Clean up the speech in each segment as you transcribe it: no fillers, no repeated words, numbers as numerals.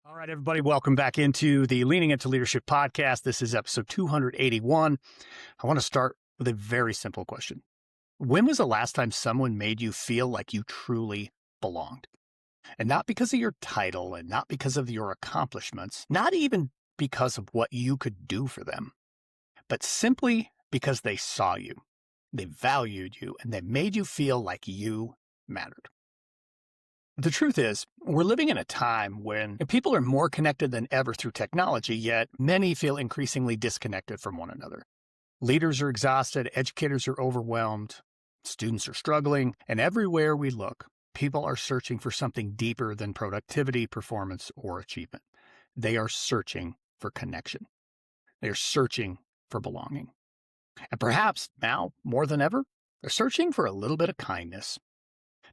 All right, everybody, welcome back into the Leaning Into Leadership podcast. This is episode 281. I want to start with a very simple question. When was the last time someone made you feel like you truly belonged? And not because of your title and not because of your accomplishments, not even because of what you could do for them, but simply because they saw you, they valued you, and they made you feel like you mattered. The truth is, we're living in a time when people are more connected than ever through technology, yet many feel increasingly disconnected from one another. Leaders are exhausted, educators are overwhelmed, students are struggling, and everywhere we look, people are searching for something deeper than productivity, performance, or achievement. They are searching for connection. They are searching for belonging. And perhaps now, more than ever, they're searching for a little bit of kindness.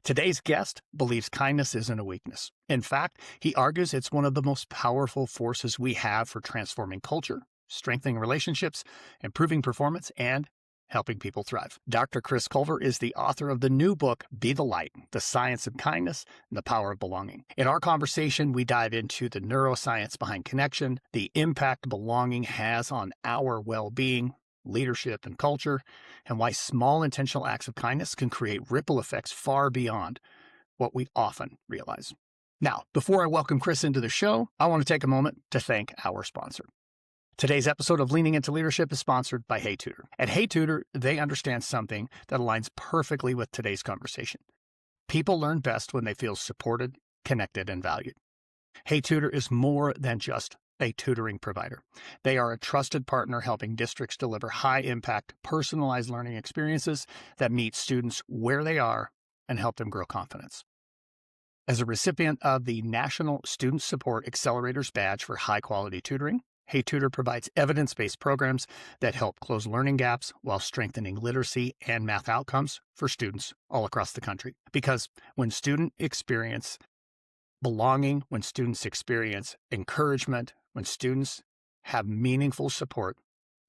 Today's guest believes kindness isn't a weakness. In fact, he argues it's one of the most powerful forces we have for transforming culture, strengthening relationships, improving performance, and helping people thrive. Dr. Chris Culver is the author of the new book, Be the Light, The Science of Kindness and the Power of Belonging. In our conversation, we dive into the neuroscience behind connection, the impact belonging has on our well-being, leadership, and culture, and why small intentional acts of kindness can create ripple effects far beyond what we often realize. Now, before I welcome Chris into the show, I want to take a moment to thank our sponsor. Today's episode of Leaning Into Leadership is sponsored by Hey Tutor. At Hey Tutor, they understand something that aligns perfectly with today's conversation. People learn best when they feel supported, connected, and valued. Hey Tutor is more than just a tutoring provider. They are a trusted partner helping districts deliver high-impact, personalized learning experiences that meet students where they are and help them grow confidence. As a recipient of the National Student Support Accelerators Badge for high-quality tutoring, Hey Tutor provides evidence-based programs that help close learning gaps while strengthening literacy and math outcomes for students all across the country. Because when students experience belonging, when students experience encouragement, when students have meaningful support,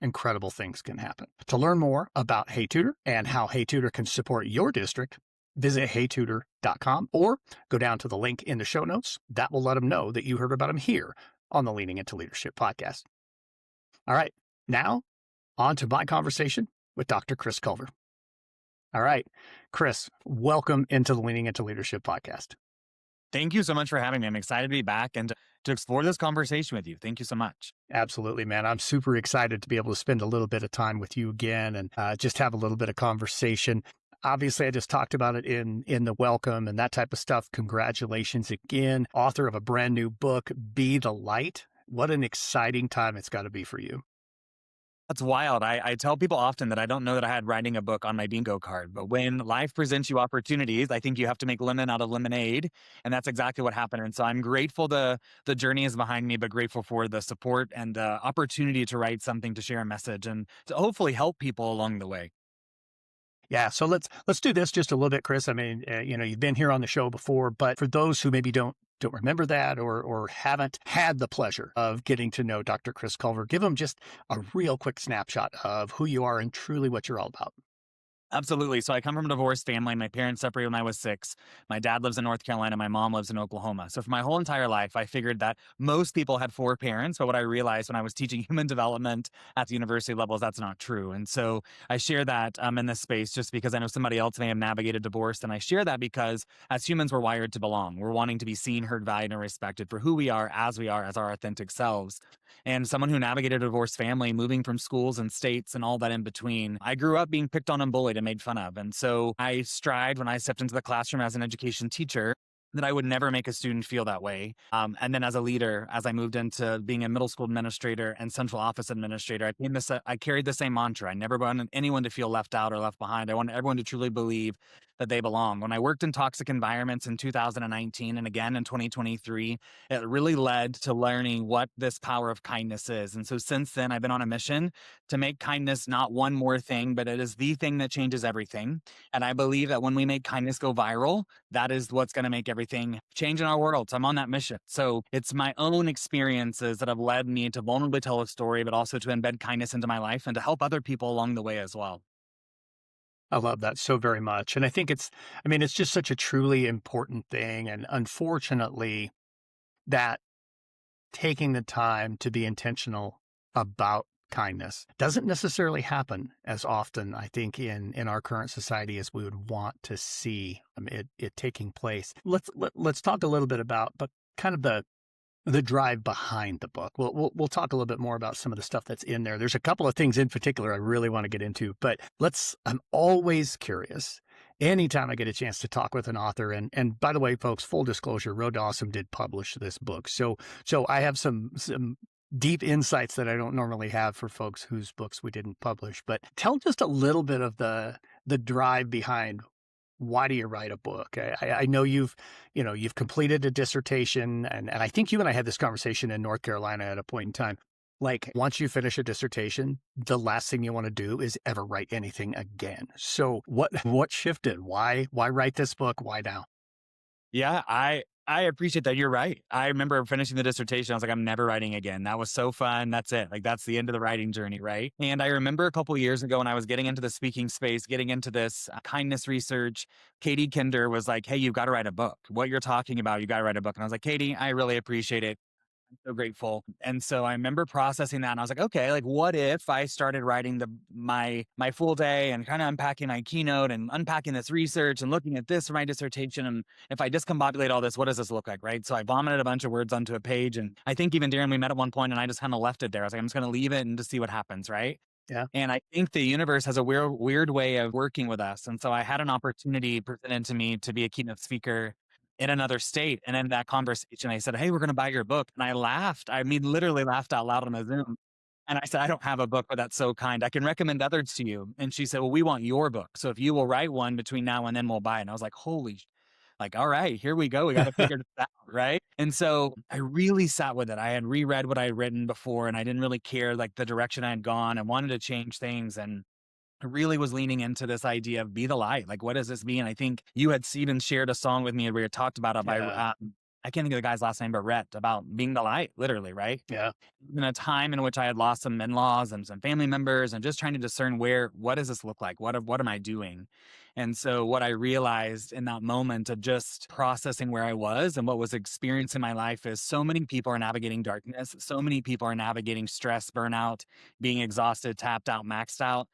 incredible things can happen. To learn more about Hey Tutor and how Hey Tutor can support your district, visit heytutor.com or go down to the link in the show notes. That will let them know that you heard about them here on the Leaning Into Leadership podcast. All right, now on to my conversation with Dr. Chris Culver. All right, Chris, welcome into the Leaning Into Leadership podcast. Thank you so much for having me. I'm excited to be back and to explore this conversation with you. Thank you so much. Absolutely, man. I'm super excited to be able to spend a little bit of time with you again and just have a little bit of conversation. Obviously, I just talked about it in the welcome and that type of stuff. Congratulations again. Author of a brand new book, Be the Light. What an exciting time it's got to be for you. That's wild. I tell people often that I don't know that I had writing a book on my bingo card, but when life presents you opportunities, I think you have to make lemon out of lemonade. And that's exactly what happened. And so I'm grateful the journey is behind me, but grateful for the support and the opportunity to write something, to share a message, and to hopefully help people along the way. Yeah, so let's do this just a little bit, Chris. I mean, you've been here on the show before, but for those who maybe don't remember that or haven't had the pleasure of getting to know Dr. Chris Culver, give them just a real quick snapshot of who you are and truly what you're all about. Absolutely. So I come from a divorced family. My parents separated when I was 6. My dad lives in North Carolina. My mom lives in Oklahoma. So for my whole entire life, I figured that most people had 4 parents. But what I realized when I was teaching human development at the university level is that's not true. And so I share that in this space just because I know somebody else may have navigated divorce. And I share that because as humans, we're wired to belong. We're wanting to be seen, heard, valued, and respected for who we are, as our authentic selves. And someone who navigated a divorced family, moving from schools and states and all that in between, I grew up being picked on and bullied and made fun of. And so I strived when I stepped into the classroom as an education teacher that I would never make a student feel that way. And then as a leader, as I moved into being a middle school administrator and central office administrator, I carried the same mantra. I never wanted anyone to feel left out or left behind. I wanted everyone to truly believe that they belong. When I worked in toxic environments in 2019 and again in 2023, it really led to learning what this power of kindness is. And so since then, I've been on a mission to make kindness not one more thing, but it is the thing that changes everything. And I believe that when we make kindness go viral, that is what's going to make everything change in our world. So I'm on that mission. So it's my own experiences that have led me to vulnerably tell a story, but also to embed kindness into my life and to help other people along the way as well. I love that so very much. And I think it's just such a truly important thing. And unfortunately, that taking the time to be intentional about kindness doesn't necessarily happen as often, I think, in our current society as we would want to see it taking place. Let's talk a little bit about, but kind of the drive behind the book. We'll talk a little bit more about some of the stuff that's in there. There's a couple of things in particular I really want to get into, but I'm always curious anytime I get a chance to talk with an author. And by the way, folks, full disclosure, Road Awesome did publish this book. So I have some deep insights that I don't normally have for folks whose books we didn't publish. But tell just a little bit of the drive behind why do you write a book? I know you've completed a dissertation, and I think you and I had this conversation in North Carolina at a point in time. Like, once you finish a dissertation, the last thing you want to do is ever write anything again. So what shifted? Why write this book? Why now? Yeah, I appreciate that. You're right. I remember finishing the dissertation. I was like, I'm never writing again. That was so fun. That's it. Like, that's the end of the writing journey, right? And I remember a couple of years ago when I was getting into the speaking space, getting into this kindness research, Katie Kinder was like, hey, you've got to write a book. What you're talking about, you got to write a book. And I was like, Katie, I really appreciate it. So grateful. And so I remember processing that and I was like, okay, like what if I started writing my full day and kind of unpacking my keynote and unpacking this research and looking at this for my dissertation. And if I discombobulate all this, what does this look like? Right. So I vomited a bunch of words onto a page. And I think even Darrin, we met at one point and I just kind of left it there. I was like, I'm just going to leave it and just see what happens. Right. Yeah. And I think the universe has a weird way of working with us. And so I had an opportunity presented to me to be a keynote speaker in another state. And in that conversation, I said, hey, we're going to buy your book. And I laughed. I mean, literally laughed out loud on a Zoom. And I said, I don't have a book, but that's so kind. I can recommend others to you. And she said, well, we want your book. So if you will write one between now and then, we'll buy it. And I was like, like, all right, here we go. We got to figure this out. Right. And so I really sat with it. I had reread what I had written before and I didn't really care like the direction I had gone. I wanted to change things. And I really was leaning into this idea of be the light. Like, what does this mean? I think you had even shared a song with me where you talked about it by, Yeah. I can't think of the guy's last name, but Rhett, about being the light, literally, right? Yeah. In a time in which I had lost some in-laws and some family members and just trying to discern what does this look like? What am I doing? And so what I realized in that moment of just processing where I was and what was experiencing in my life is so many people are navigating darkness. So many people are navigating stress, burnout, being exhausted, tapped out, maxed out.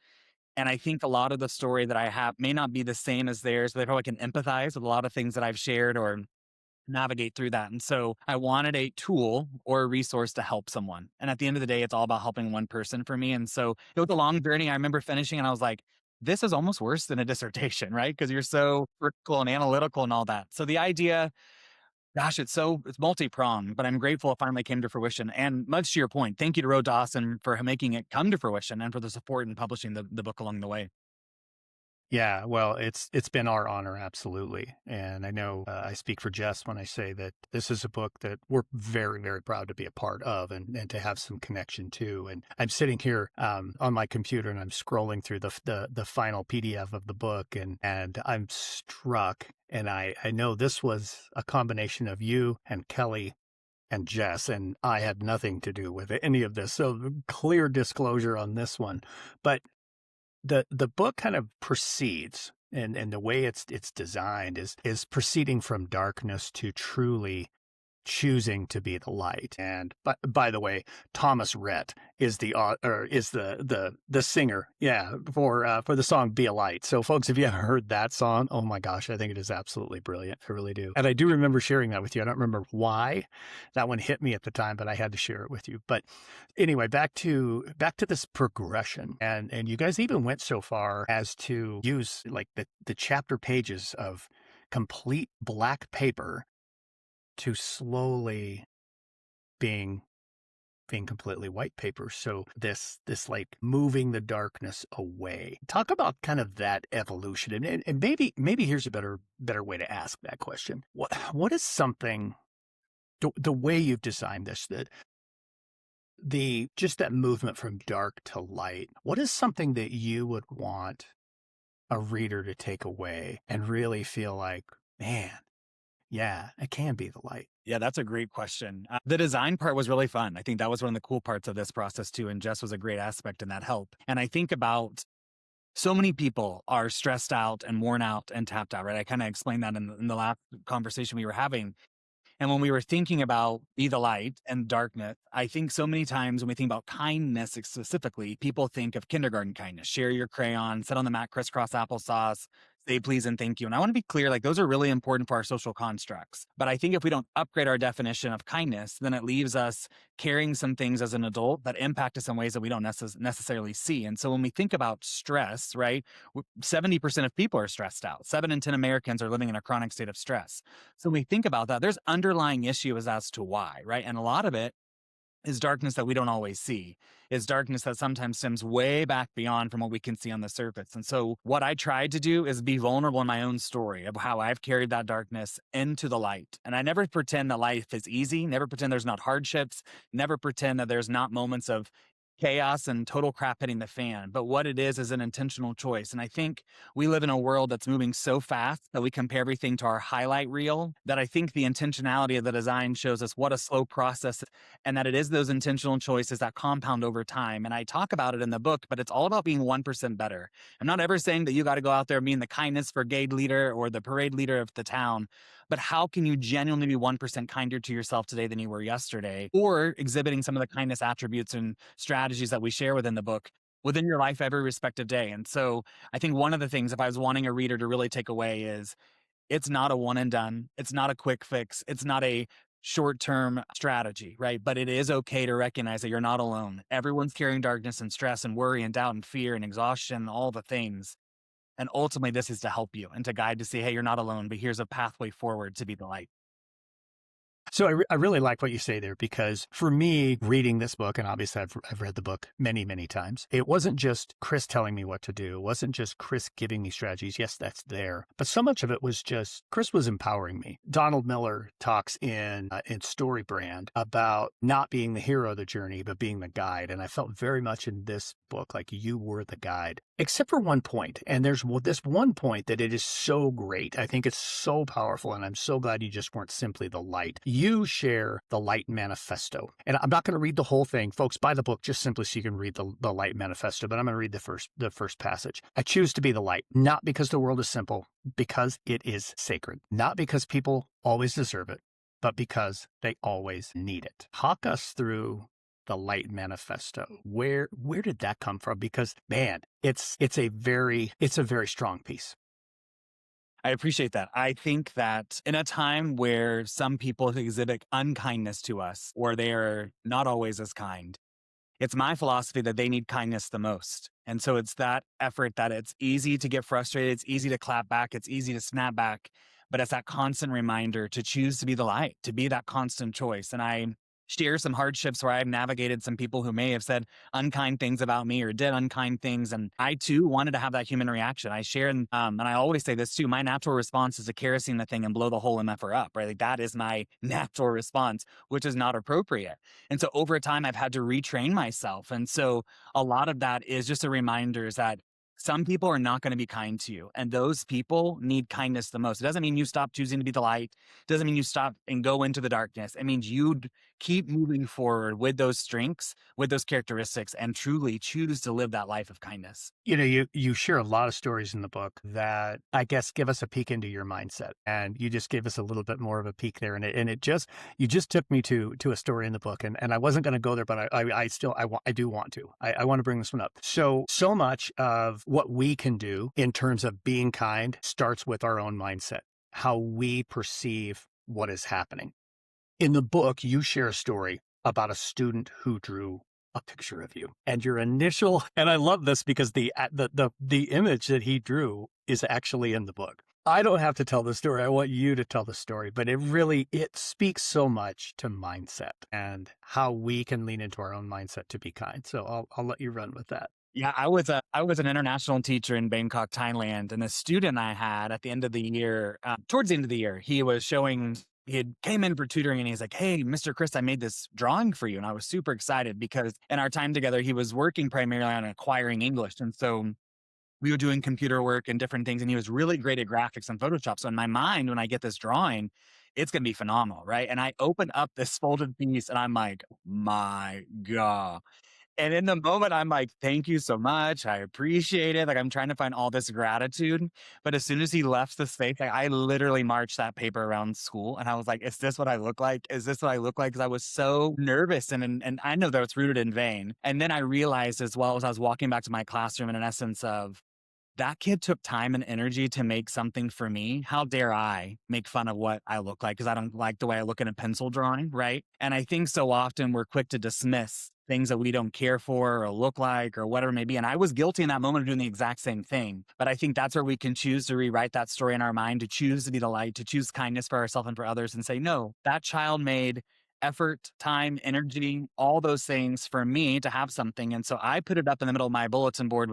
And I think a lot of the story that I have may not be the same as theirs, but they probably can empathize with a lot of things that I've shared or navigate through that. And so I wanted a tool or a resource to help someone. And at the end of the day, it's all about helping one person for me. And so it was a long journey. I remember finishing and I was like, this is almost worse than a dissertation, right? Because you're so critical and analytical and all that. So the idea, gosh, it's multi-pronged, but I'm grateful it finally came to fruition. And much to your point, thank you to Road Dawson for making it come to fruition and for the support in publishing the book along the way. Yeah, well, it's been our honor, absolutely. And I know I speak for Jess when I say that this is a book that we're very, very proud to be a part of and to have some connection to. And I'm sitting here on my computer and I'm scrolling through the final PDF of the book and I'm struck. And I know this was a combination of you and Kelly and Jess, and I had nothing to do with any of this. So clear disclosure on this one. But the book kind of proceeds and the way it's designed is proceeding from darkness to truly choosing to be the light. And by the way, Thomas Rhett is the singer, yeah, for the song "Be a Light." So, folks, if you haven't heard that song, oh my gosh, I think it is absolutely brilliant. I really do, and I do remember sharing that with you. I don't remember why that one hit me at the time, but I had to share it with you. But anyway, back to this progression, and you guys even went so far as to use like the chapter pages of complete black paper to slowly being completely white paper. So this like moving the darkness away. Talk about kind of that evolution. And maybe here's a better way to ask that question. What is something, the way you've designed this, that just that movement from dark to light, what is something that you would want a reader to take away and really feel like, man, yeah, it can be the light? Yeah, that's a great question. The design part was really fun. I think that was one of the cool parts of this process too. And Jess was a great aspect in that help. And I think about so many people are stressed out and worn out and tapped out, right? I kind of explained that in the last conversation we were having. And when we were thinking about be the light and darkness, I think so many times when we think about kindness specifically, people think of kindergarten kindness, share your crayon, sit on the mat, crisscross applesauce, say please and thank you. And I want to be clear, like those are really important for our social constructs. But I think if we don't upgrade our definition of kindness, then it leaves us carrying some things as an adult that impact us in ways that we don't necessarily see. And so when we think about stress, right, 70% of people are stressed out. 7 in 10 Americans are living in a chronic state of stress. So when we think about that, there's underlying issues as to why, right? And a lot of it is darkness that we don't always see, is darkness that sometimes stems way back beyond from what we can see on the surface. And so what I tried to do is be vulnerable in my own story of how I've carried that darkness into the light. And I never pretend that life is easy, never pretend there's not hardships, never pretend that there's not moments of chaos and total crap hitting the fan. But what it is an intentional choice. And I think we live in a world that's moving so fast that we compare everything to our highlight reel, that I think the intentionality of the design shows us what a slow process, and that it is those intentional choices that compound over time. And I talk about it in the book, but it's all about being 1% better. I'm not ever saying that you got to go out there being the kindness brigade leader or the parade leader of the town, but how can you genuinely be 1% kinder to yourself today than you were yesterday, or exhibiting some of the kindness attributes and strategies that we share within the book within your life every respective day. And so I think one of the things, if I was wanting a reader to really take away, is it's not a one and done. It's not a quick fix. It's not a short-term strategy, right? But it is okay to recognize that you're not alone. Everyone's carrying darkness and stress and worry and doubt and fear and exhaustion, all the things. And ultimately, this is to help you and to guide to say, hey, you're not alone, but here's a pathway forward to be the light. So I really like what you say there, because for me, reading this book, and obviously I've read the book many, many times, it wasn't just Chris telling me what to do. It wasn't just Chris giving me strategies. Yes, that's there. But so much of it was just Chris was empowering me. Donald Miller talks in Story Brand about not being the hero of the journey, but being the guide. And I felt very much in this book like you were the guide, except for one point. And there's this one point that it is so great. I think it's so powerful. And I'm so glad you just weren't simply the light. You share the Light Manifesto. And I'm not going to read the whole thing. Folks, buy the book just simply so you can read the Light Manifesto, but I'm going to read the first passage. I choose to be the light, not because the world is simple, because it is sacred. Not because people always deserve it, but because they always need it. Talk us through the Light Manifesto. Where did that come from? Because man, it's a very strong piece. I appreciate that. I think that in a time where some people exhibit unkindness to us, or they are not always as kind, it's my philosophy that they need kindness the most. And so it's that effort that it's easy to get frustrated. It's easy to clap back. It's easy to snap back. But it's that constant reminder to choose to be the light, to be that constant choice. And I share some hardships where I've navigated some people who may have said unkind things about me or did unkind things. And I too wanted to have that human reaction. I share, and I always say this too, my natural response is to kerosene the thing and blow the whole MFR up, right? Like that is my natural response, which is not appropriate. And so over time, I've had to retrain myself. And so a lot of that is just a reminder is that some people are not going to be kind to you, and those people need kindness the most. It doesn't mean you stop choosing to be the light. It doesn't mean you stop and go into the darkness. It means you keep moving forward with those strengths, with those characteristics, and truly choose to live that life of kindness. You know, you share a lot of stories in the book that I guess give us a peek into your mindset, and you just gave us a little bit more of a peek there. And you just took me to a story in the book, and I wasn't going to go there, but I do want to. I want to bring this one up. So much of what we can do in terms of being kind starts with our own mindset, how we perceive what is happening. In the book, you share a story about a student who drew a picture of you, and your initial, and I love this because the image that he drew is actually in the book. I don't have to tell the story. I want you to tell the story, but it speaks so much to mindset and how we can lean into our own mindset to be kind. So I'll let you run with that. Yeah, I was an international teacher in Bangkok, Thailand, and the student I had at the end of the year, towards the end of the year, he had came in for tutoring, and he's like, "Hey, Mr. Chris, I made this drawing for you." And I was super excited because in our time together, he was working primarily on acquiring English. And so we were doing computer work and different things, and he was really great at graphics and Photoshop. So in my mind, when I get this drawing, it's going to be phenomenal, right? And I open up this folded piece and I'm like, my God. And in the moment, I'm like, thank you so much. I appreciate it. Like, I'm trying to find all this gratitude. But as soon as he left the space, like, I literally marched that paper around school. And I was like, is this what I look like? Is this what I look like? Because I was so nervous. And I know that it's rooted in vain. And then I realized as well as I was walking back to my classroom in an essence of, that kid took time and energy to make something for me. How dare I make fun of what I look like because I don't like the way I look in a pencil drawing, right? And I think so often we're quick to dismiss things that we don't care for or look like or whatever it may be. And I was guilty in that moment of doing the exact same thing. But I think that's where we can choose to rewrite that story in our mind, to choose to be the light, to choose kindness for ourselves and for others and say, no, that child made effort, time, energy, all those things for me to have something. And so I put it up in the middle of my bulletin board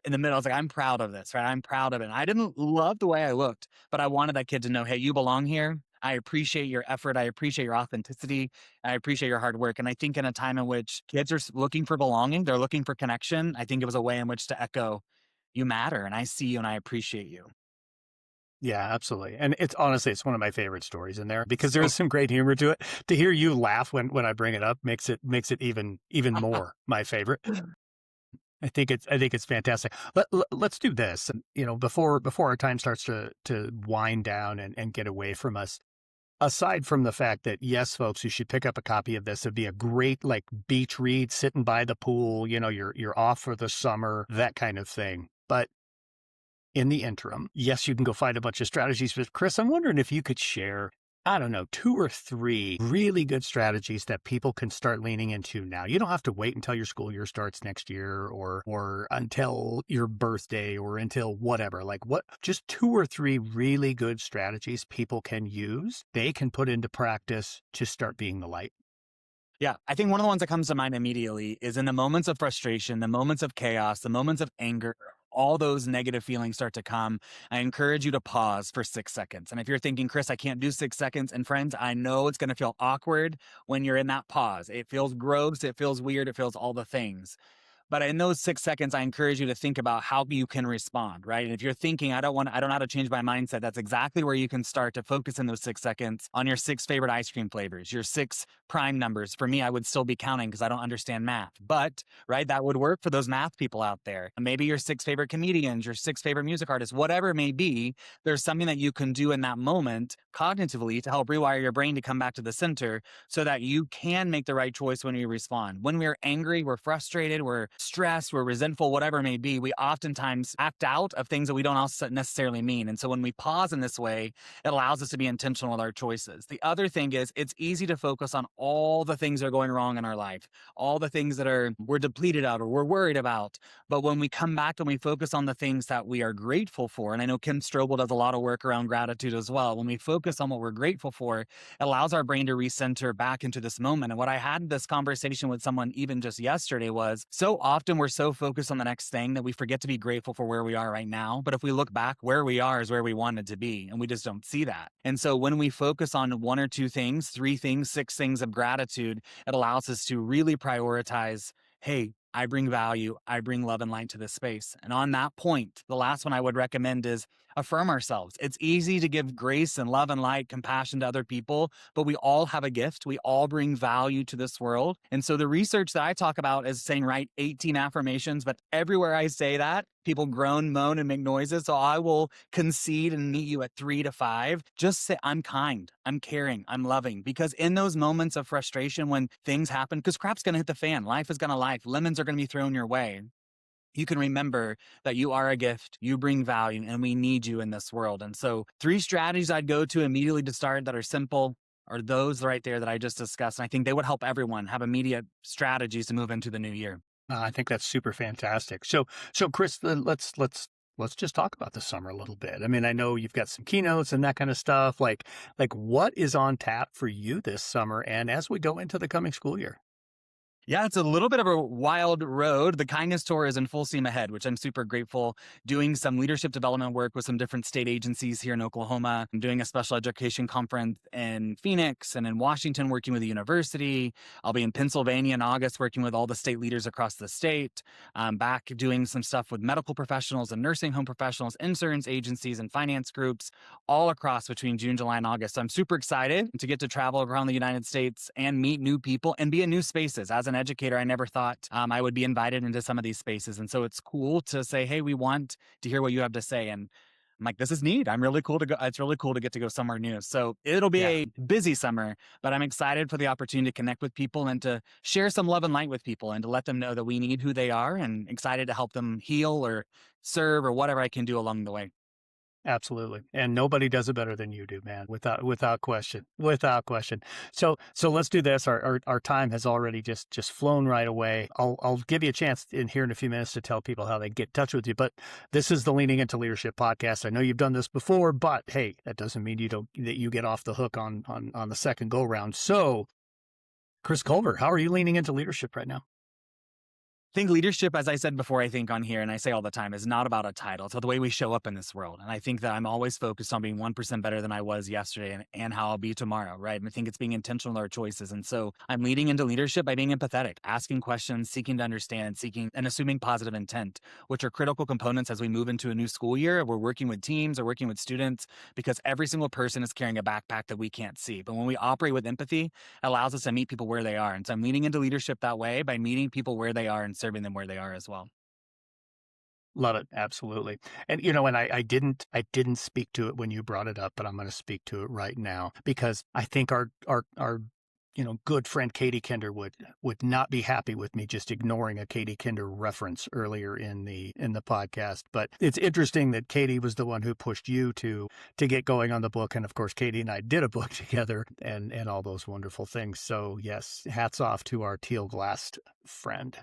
in the middle. I was like, I'm proud of this, right? I'm proud of it. And I didn't love the way I looked, but I wanted that kid to know, hey, you belong here. I appreciate your effort. I appreciate your authenticity. I appreciate your hard work. And I think in a time in which kids are looking for belonging, they're looking for connection. I think it was a way in which to echo, you matter. And I see you and I appreciate you. Yeah, absolutely. And it's honestly, it's one of my favorite stories in there because there So is some great humor to it. To hear you laugh when I bring it up makes it even more my favorite. I think it's fantastic. Let's do this. You know, before our time starts to wind down and get away from us. Aside from the fact that yes, folks, you should pick up a copy of this. It'd be a great like beach read, sitting by the pool. You know, you're off for the summer, that kind of thing. But in the interim, yes, you can go find a bunch of strategies. But Chris, I'm wondering if you could share, I don't know, 2 or 3 really good strategies that people can start leaning into now. You don't have to wait until your school year starts next year or until your birthday or until whatever. Like what, just 2 or 3 really good strategies people can use, they can put into practice to start being the light. yeah, I think one of the ones that comes to mind immediately is in the moments of frustration, the moments of chaos, the moments of anger, all those negative feelings start to come. I encourage you to pause for 6 seconds. And if you're thinking, Chris, I can't do 6 seconds, and friends, I know it's going to feel awkward when you're in that pause. It feels gross, it feels weird, it feels all the things. But in those 6 seconds, I encourage you to think about how you can respond, right? And if you're thinking, I don't know how to change my mindset, that's exactly where you can start to focus in those 6 seconds on your 6 favorite ice cream flavors, your 6 prime numbers. For me, I would still be counting because I don't understand math. But, right, that would work for those math people out there. And maybe your 6 favorite comedians, your 6 favorite music artists, whatever it may be, there's something that you can do in that moment cognitively to help rewire your brain to come back to the center so that you can make the right choice when you respond. When we're angry, we're frustrated, we're stressed, we're resentful, whatever it may be, we oftentimes act out of things that we don't also necessarily mean. And so when we pause in this way, it allows us to be intentional with our choices. The other thing is it's easy to focus on all the things that are going wrong in our life, all the things that we're depleted of or we're worried about. But when we come back and we focus on the things that we are grateful for, and I know Kim Strobel does a lot of work around gratitude as well. When we focus on what we're grateful for, it allows our brain to recenter back into this moment. And what I had this conversation with someone even just yesterday was so often we're so focused on the next thing that we forget to be grateful for where we are right now. But if we look back, where we are is where we wanted to be. And we just don't see that. And so when we focus on 1 or 2 things, 3 things, 6 things of gratitude, it allows us to really prioritize, hey, I bring value, I bring love and light to this space. And on that point, the last one I would recommend is affirm ourselves. It's easy to give grace and love and light, compassion to other people, but we all have a gift. We all bring value to this world. And so the research that I talk about is saying, write 18 affirmations, but everywhere I say that, people groan, moan, and make noises. So I will concede and meet you at 3 to 5. Just say, I'm kind, I'm caring, I'm loving. Because in those moments of frustration, when things happen, because crap's going to hit the fan, life is going to life, lemons are going to be thrown your way, you can remember that you are a gift, you bring value, and we need you in this world. And so 3 strategies I'd go to immediately to start that are simple are those right there that I just discussed. And I think they would help everyone have immediate strategies to move into the new year. I think that's super fantastic. So Chris, let's just talk about the summer a little bit. I mean, I know you've got some keynotes and that kind of stuff. Like what is on tap for you this summer and as we go into the coming school year? Yeah, it's a little bit of a wild road. The Kindness Tour is in full steam ahead, which I'm super grateful. Doing some leadership development work with some different state agencies here in Oklahoma. I'm doing a special education conference in Phoenix and in Washington, working with the university. I'll be in Pennsylvania in August, working with all the state leaders across the state. I'm back doing some stuff with medical professionals and nursing home professionals, insurance agencies, and finance groups all across between June, July, and August. So I'm super excited to get to travel around the United States and meet new people and be in new spaces. As an an educator, I never thought I would be invited into some of these spaces. And so it's cool to say, hey, we want to hear what you have to say. And I'm like, this is neat. I'm really cool to go. It's really cool to get to go somewhere new. So it'll be Yeah. a busy summer, but I'm excited for the opportunity to connect with people and to share some love and light with people and to let them know that we need who they are and excited to help them heal or serve or whatever I can do along the way. Absolutely. And nobody does it better than you do, man. Without question. Without question. So let's do this. Our time has already just flown right away. I'll give you a chance in here in a few minutes to tell people how they get in touch with you. But this is the Leaning into Leadership podcast. I know you've done this before, but hey, that doesn't mean that you get off the hook on the second go round. So Chris Culver, how are you leaning into leadership right now? I think leadership, as I said before, I think on here, and I say all the time, is not about a title. It's about the way we show up in this world. And I think that I'm always focused on being 1% better than I was yesterday and how I'll be tomorrow, right? And I think it's being intentional with our choices. And so I'm leading into leadership by being empathetic, asking questions, seeking to understand, seeking and assuming positive intent, which are critical components as we move into a new school year. We're working with teams or working with students because every single person is carrying a backpack that we can't see. But when we operate with empathy, it allows us to meet people where they are. And so I'm leaning into leadership that way by meeting people where they are and serving them where they are as well. Love it. Absolutely. And, and I didn't speak to it when you brought it up, but I'm going to speak to it right now because I think our good friend Katie Kinder would not be happy with me just ignoring a Katie Kinder reference earlier in the podcast. But it's interesting that Katie was the one who pushed you to get going on the book. And of course, Katie and I did a book together and all those wonderful things. So yes, hats off to our teal glassed friend.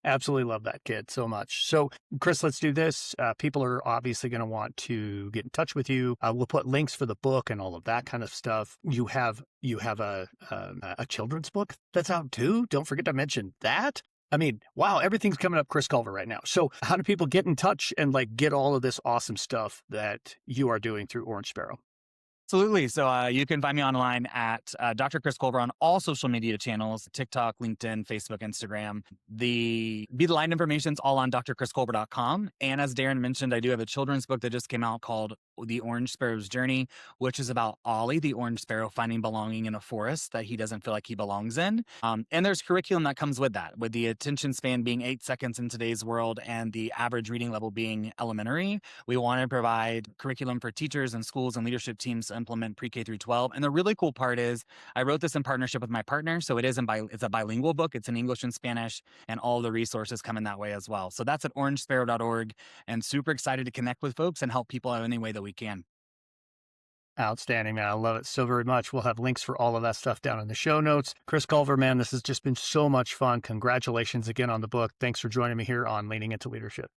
Absolutely love that kid so much. So, Chris, let's do this. People are obviously going to want to get in touch with you. We'll put links for the book and all of that kind of stuff. You have a children's book that's out too. Don't forget to mention that. I mean, wow, everything's coming up Chris Culver right now. So, how do people get in touch and get all of this awesome stuff that you are doing through Orange Sparrow? Absolutely. So you can find me online at Dr. Chris Culver on all social media channels, TikTok, LinkedIn, Facebook, Instagram. The Be the Light information is all on drchrisculver.com. And as Darrin mentioned, I do have a children's book that just came out called The Orange Sparrow's Journey, which is about Ollie, the orange sparrow, finding belonging in a forest that he doesn't feel like he belongs in. And there's curriculum that comes with that, with the attention span being 8 seconds in today's world and the average reading level being elementary. We want to provide curriculum for teachers and schools and leadership teams to implement pre-K through 12. And the really cool part is I wrote this in partnership with my partner. So it's a bilingual book. It's in English and Spanish, and all the resources come in that way as well. So that's at orangesparrow.org, and super excited to connect with folks and help people out any way that we can. Outstanding, man. I love it so very much. We'll have links for all of that stuff down in the show notes. Chris Culver, man, this has just been so much fun. Congratulations again on the book. Thanks for joining me here on Leaning into Leadership.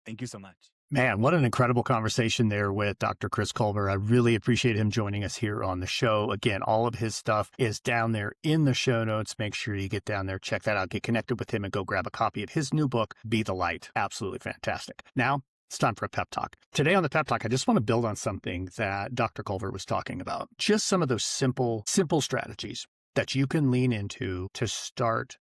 Thank you so much. Man, what an incredible conversation there with Dr. Chris Culver. I really appreciate him joining us here on the show. Again, all of his stuff is down there in the show notes. Make sure you get down there, check that out, get connected with him, and go grab a copy of his new book, Be the Light. Absolutely fantastic. Now, it's time for a pep talk. Today on the pep talk, I just want to build on something that Dr. Culver was talking about. Just some of those simple strategies that you can lean into to start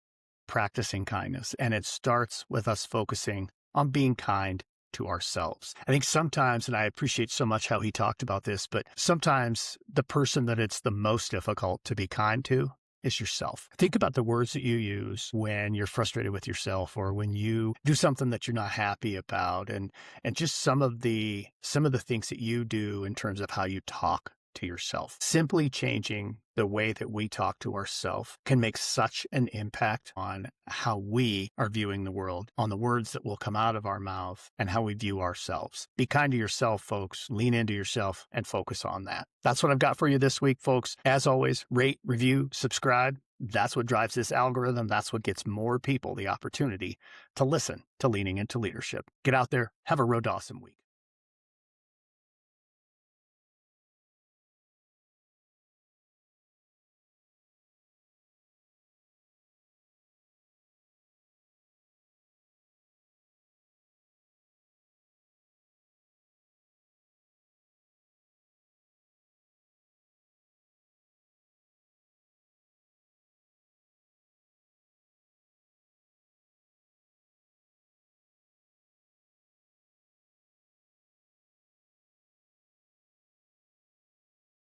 practicing kindness. And it starts with us focusing on being kind to ourselves. I think sometimes, and I appreciate so much how he talked about this, but sometimes the person that it's the most difficult to be kind to is yourself. Think about the words that you use when you're frustrated with yourself or when you do something that you're not happy about, and just some of the things that you do in terms of how you talk to yourself. Simply changing the way that we talk to ourselves can make such an impact on how we are viewing the world, on the words that will come out of our mouth, and how we view ourselves. Be kind to yourself, folks. Lean into yourself and focus on that. That's what I've got for you this week, folks. As always, rate, review, subscribe. That's what drives this algorithm. That's what gets more people the opportunity to listen to Leaning into Leadership. Get out there. Have a real awesome week.